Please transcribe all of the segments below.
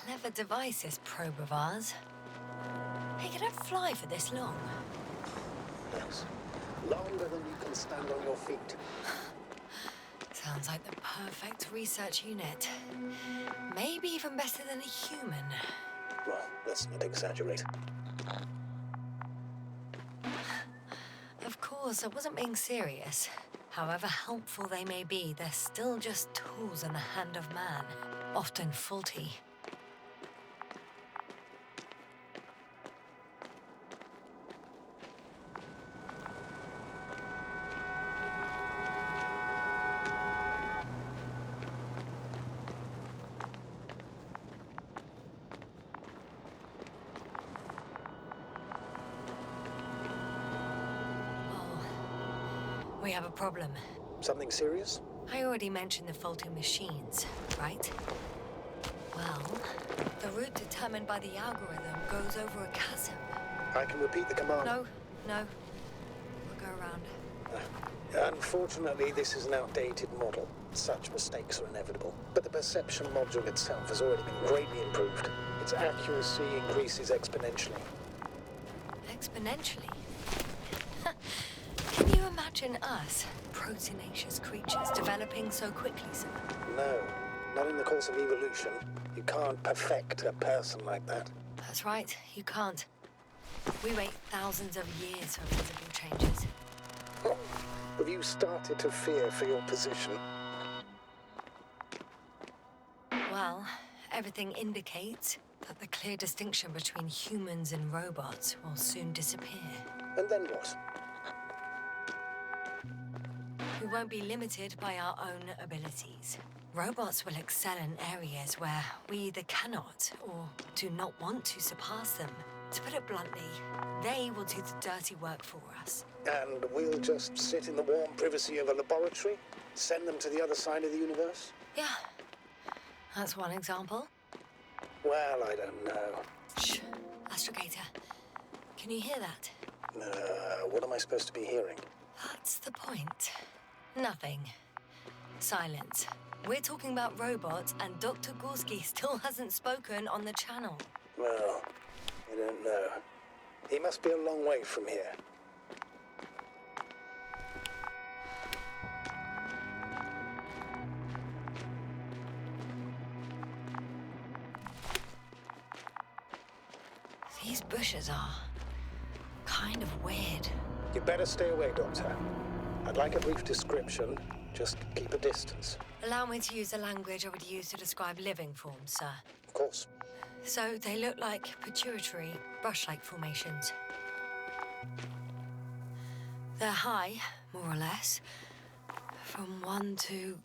Clever device, this probe of ours. Hey, can it fly for this long? Yes. Longer than you can stand on your feet. Sounds like the perfect research unit. Maybe even better than a human. Well, let's not exaggerate. Of course, I wasn't being serious. However helpful they may be, they're still just tools in the hand of man, often faulty. We have a problem. Something serious? I already mentioned the faulty machines, right? Well, the route determined by the algorithm goes over a chasm. I can repeat the command. No. We'll go around. Unfortunately, this is an outdated model. Such mistakes are inevitable. But the perception module itself has already been greatly improved. Its accuracy increases exponentially. Exponentially? Can you imagine us, proteinaceous creatures, developing so quickly, sir? No, not in the course of evolution. You can't perfect a person like that. That's right, you can't. We wait thousands of years for visible changes. Oh, have you started to fear for your position? Well, everything indicates that the clear distinction between humans and robots will soon disappear. And then what? We won't be limited by our own abilities. Robots will excel in areas where we either cannot or do not want to surpass them. To put it bluntly, they will do the dirty work for us. And we'll just sit in the warm privacy of a laboratory? Send them to the other side of the universe? Yeah, that's one example. Well, I don't know. Shh, Astrogator. Can you hear that? What am I supposed to be hearing? That's the point. Nothing. Silence. We're talking about robots, and Dr. Gorski still hasn't spoken on the channel. Well, I don't know. He must be a long way from here. These bushes are kind of weird. You better stay away, Doctor. I'd like a brief description. Just keep a distance. Allow me to use the language I would use to describe living forms, sir. Of course. So they look like pituitary, brush-like formations. They're high, more or less, from 1 to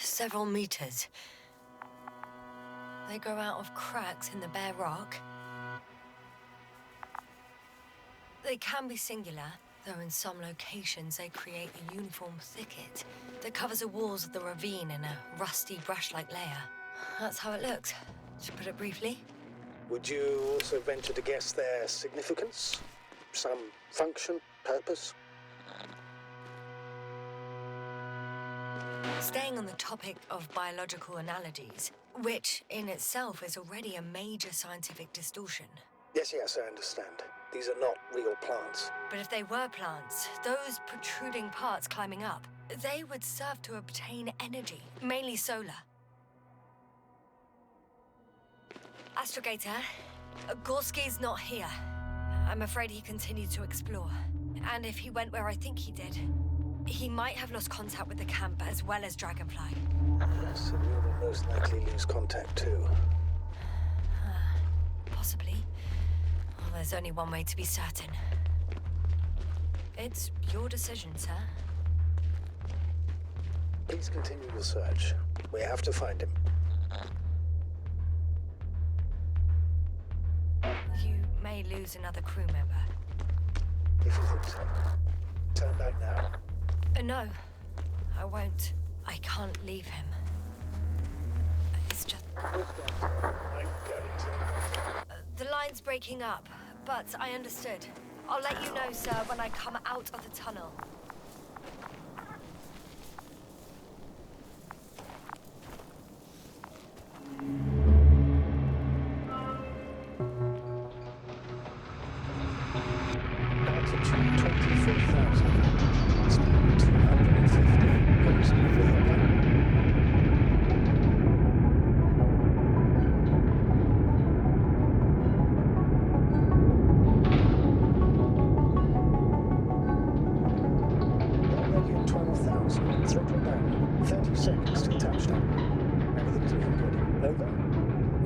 several meters. They grow out of cracks in the bare rock. They can be singular, though in some locations they create a uniform thicket that covers the walls of the ravine in a rusty brush-like layer. That's how it looks, to put it briefly. Would you also venture to guess their significance? Some function, purpose? Staying on the topic of biological analogies, which in itself is already a major scientific distortion. Yes, I understand. These are not real plants. But if they were plants, those protruding parts climbing up, they would serve to obtain energy, mainly solar. Astrogator, Gorski's not here. I'm afraid he continued to explore. And if he went where I think he did, he might have lost contact with the camp as well as Dragonfly. Yes, and we will most likely lose contact too. Possibly. Well, there's only one way to be certain. It's your decision, sir. Please continue your search. We have to find him. You may lose another crew member. If you think so. Turn back now. No, I won't. I can't leave him. It's just... I'm going to. The line's breaking up, but I understood. I'll let you know, sir, when I come out of the tunnel.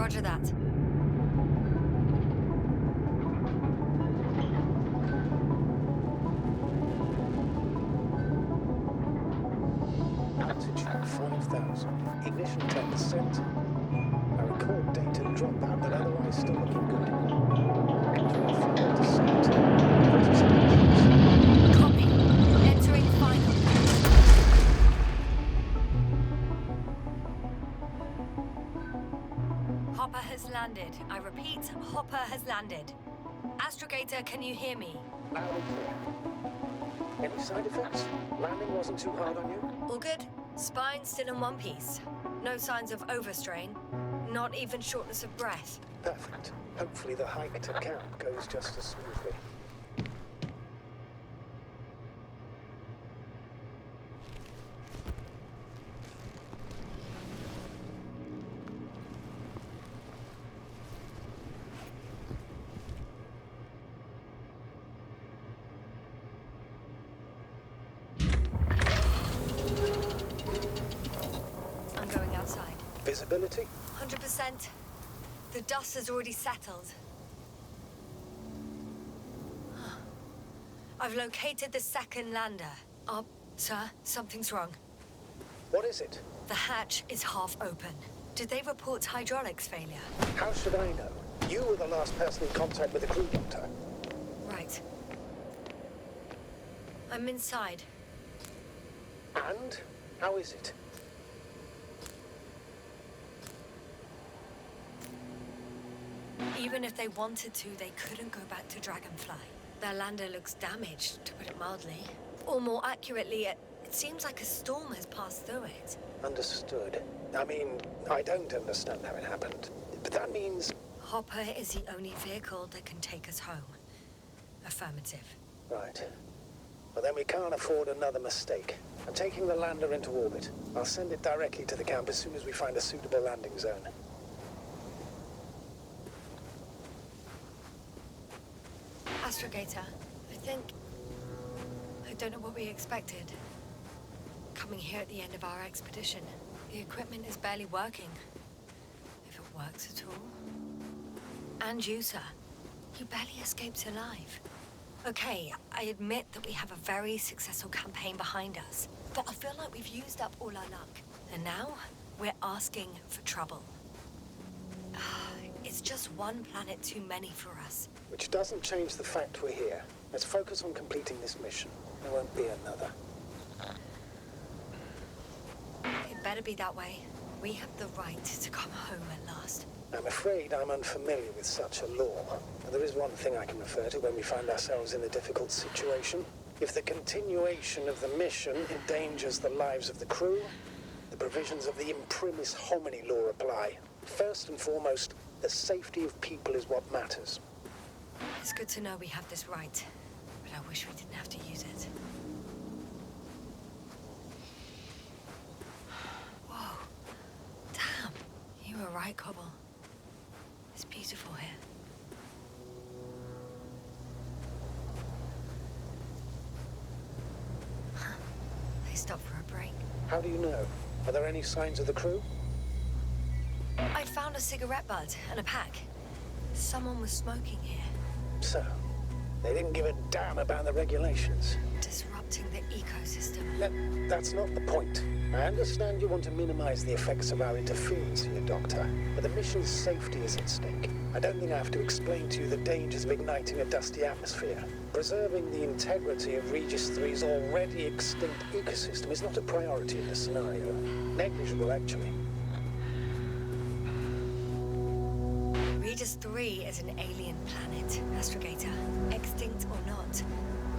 Roger that. Altitude 5,000. Ignition 10%. I record data dropout, but otherwise still looking good. Entering final descent. British conditions. Copy. Entering final. Hopper has landed. I repeat, Hopper has landed. Astrogator, can you hear me? Loud and clear. Any side effects? Landing wasn't too hard on you? All good. Spine still in one piece. No signs of overstrain. Not even shortness of breath. Perfect. Hopefully the hike to camp goes just as smoothly. I'm going outside. Visibility? 100%. The dust has already settled. I've located the second lander. Sir, something's wrong. What is it? The hatch is half open. Did they report hydraulics failure? How should I know? You were the last person in contact with the crew, Doctor. Right. I'm inside. And? How is it? Even if they wanted to, they couldn't go back to Dragonfly. Their lander looks damaged, to put it mildly. Or more accurately, it seems like a storm has passed through it. Understood. I mean, I don't understand how it happened. But that means... Hopper is the only vehicle that can take us home. Affirmative. Right. Well, then we can't afford another mistake. I'm taking the lander into orbit. I'll send it directly to the camp as soon as we find a suitable landing zone. Astrogator, I don't know what we expected. Coming here at the end of our expedition. The equipment is barely working. If it works at all. And you, sir. You barely escaped alive. Okay, I admit that we have a very successful campaign behind us. But I feel like we've used up all our luck. And now, we're asking for trouble. It's just one planet too many for us. Which doesn't change the fact we're here. Let's focus on completing this mission. There won't be another. It better be that way. We have the right to come home at last. I'm afraid I'm unfamiliar with such a law. But there is one thing I can refer to when we find ourselves in a difficult situation. If the continuation of the mission endangers the lives of the crew, the provisions of the imprimis homini law apply. First and foremost, the safety of people is what matters. It's good to know we have this right, but I wish we didn't have to use it. Whoa. Damn. You were right, Cobble. It's beautiful here. They stopped for a break. How do you know? Are there any signs of the crew? I found a cigarette butt and a pack. Someone was smoking here. So, they didn't give a damn about the regulations. Disrupting the ecosystem. That's not the point. I understand you want to minimize the effects of our interference here, Doctor, but the mission's safety is at stake. I don't think I have to explain to you the dangers of igniting a dusty atmosphere. Preserving the integrity of Regis 3's already extinct ecosystem is not a priority in this scenario. Negligible, actually. Regis 3 is an alien planet, Astrogator. Extinct or not,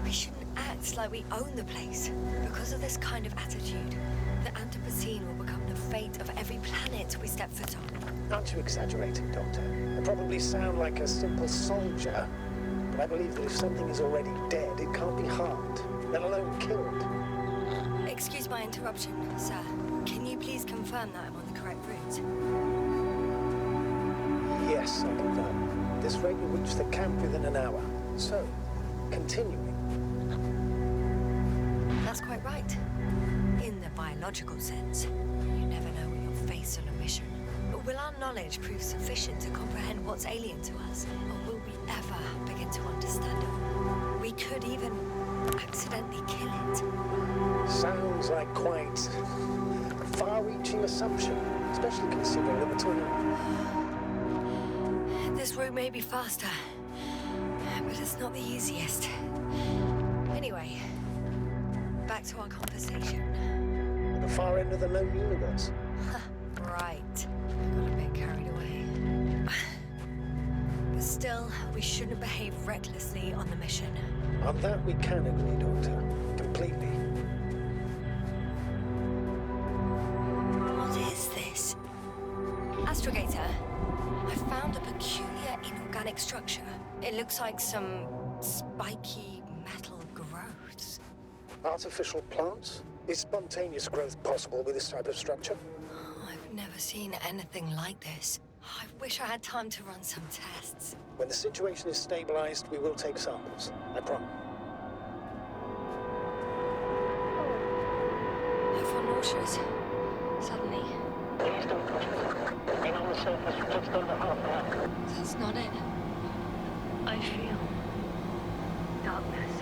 we shouldn't act like we own the place. Because of this kind of attitude, the Anthropocene will become the fate of every planet we step foot on. Aren't you exaggerating, Doctor? I probably sound like a simple soldier, but I believe that if something is already dead, it can't be harmed, let alone killed. Excuse my interruption, sir. Can you please confirm that I'm on the correct route? Yes, I confirm. This rate will reach the camp within an hour. So, continuing. That's quite right. In the biological sense. You never know what you'll face on a mission. But will Will our knowledge prove sufficient to comprehend what's alien to us? Or will we ever begin to understand it? We could even accidentally kill it. Sounds like quite a far-reaching assumption, especially considering that between... This route may be faster, but it's not the easiest. Anyway, back to our conversation. At the far end of the known universe. Right. I got a bit carried away. But still, we shouldn't behave recklessly on the mission. On that we can agree, Doctor. Completely. What is this? Astrogator, I found a peculiar inorganic structure. It looks like some spiky metal growths. Artificial plants? Is spontaneous growth possible with this type of structure? I've never seen anything like this. I wish I had time to run some tests. When the situation is stabilized, we will take samples. I promise. I feel nauseous. Suddenly. Please don't push me. Been on the surface for just under half an hour. That's not it. I feel darkness.